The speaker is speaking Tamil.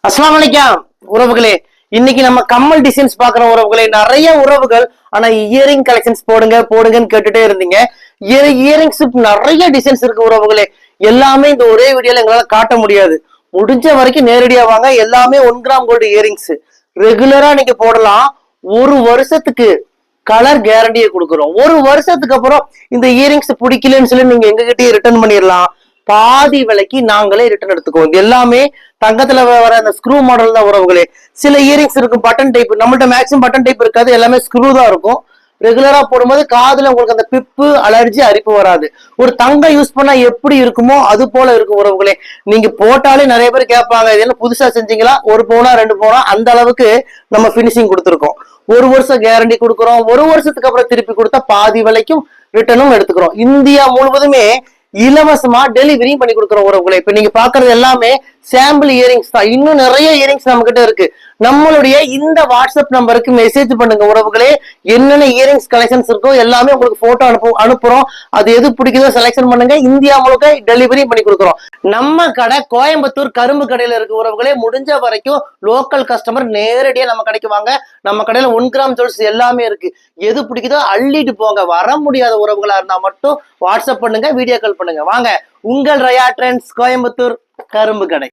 அஸ்ஸலாமு அலைக்கும் உறவுகளே. இன்னைக்கு நம்ம கம்மல் டிசைன்ஸ் பாக்குற உறவுகளே. நிறைய உறவுகள் ஆனா இயரிங் கலெக்ஷன்ஸ் போடுங்க போடுங்கன்னு கேட்டுட்டே இருந்தீங்க. இயரிங்ஸ் நிறைய டிசைன்ஸ் இருக்கு உறவுகளே. எல்லாமே இந்த ஒரே வீடியோல எங்களால காட்ட முடியாது. முடிஞ்ச வரைக்கும் நேரடியா வாங்க. எல்லாமே 1 கிராம் கோல்டு இயரிங்ஸ் ரெகுலரா நீங்க போடலாம். ஒரு வருஷத்துக்கு கலர் கேரண்டியை கொடுக்குறோம். ஒரு வருஷத்துக்கு அப்புறம் இந்த இயரிங்ஸ் பிடிக்கலன்னு சொல்லி நீங்க எங்ககிட்டயே ரிட்டர்ன் பண்ணிடலாம். பாதி விலைக்கு நாங்களே ரிட்டர்ன் எடுத்துக்குவோம். இது எல்லாமே தங்கத்துல வர அந்த ஸ்க்ரூ மாடல் தான் உறவுகளே. சில இயரிங்ஸ் இருக்கும் பட்டன் டைப், நம்மள்ட்ட மேக்ஸிமம் பட்டன் டைப் இருக்காது, எல்லாமே ஸ்க்ரூ தான் இருக்கும். ரெகுலரா போடும்போது காதுல உங்களுக்கு அந்த பிப்பு அலர்ஜி அரிப்பு வராது. ஒரு தங்கம் யூஸ் பண்ணா எப்படி இருக்குமோ அது போல இருக்கும் உறவுகளே. நீங்க போட்டாலே நிறைய பேர் கேட்பாங்க, இதெல்லாம் புதுசா செஞ்சீங்களா, 1 பவுனா 2 பவுனா, அந்த அளவுக்கு நம்ம பினிஷிங் கொடுத்துருக்கோம். ஒரு வருஷம் கேரண்டி கொடுக்குறோம். ஒரு வருஷத்துக்கு அப்புறம் திருப்பி கொடுத்தா பாதி விலைக்கும் ரிட்டர்னும் எடுத்துக்கிறோம். இந்தியா முழுவதுமே இலவசமா டெலிவரி பண்ணி கொடுக்குறோம் உறவுகளை. இப்ப நீங்க பாக்குறது எல்லாமே சாம்பிள் இயரிங்ஸ் தான். இன்னும் நிறைய இயரிங்ஸ் நம்ம கிட்ட இருக்கு. நம்மளுடைய இந்த வாட்ஸ்அப் நம்பருக்கு மெசேஜ் பண்ணுங்க உறவுகளே. என்னென்ன இயரிங்ஸ் கலெக்ஷன்ஸ் இருக்கோ எல்லாமே உங்களுக்கு போட்டோ அனுப்புறோம். அது எது பிடிக்குதோ செலக்ஷன் பண்ணுங்க. இந்தியா முழுக்க டெலிவரி பண்ணி கொடுக்குறோம். நம்ம கடை கோயம்புத்தூர் கரும்பு கடையில இருக்கு உறவுகளே. முடிஞ்ச வரைக்கும் லோக்கல் கஸ்டமர் நேரடியா நம்ம கடைக்கு வாங்க. நம்ம கடையில 1 கிராம் ஜுவல்ஸ் எல்லாமே இருக்கு. எது பிடிக்குதோ அள்ளிட்டு போங்க. வர முடியாத உறவுகளா இருந்தா மட்டும் வாட்ஸ்அப் பண்ணுங்க, வீடியோ கால் பண்ணுங்க. வாங்க, உங்கள் ரயா ட்ரெண்ட்ஸ், கோயம்புத்தூர் கரும்பு கடை.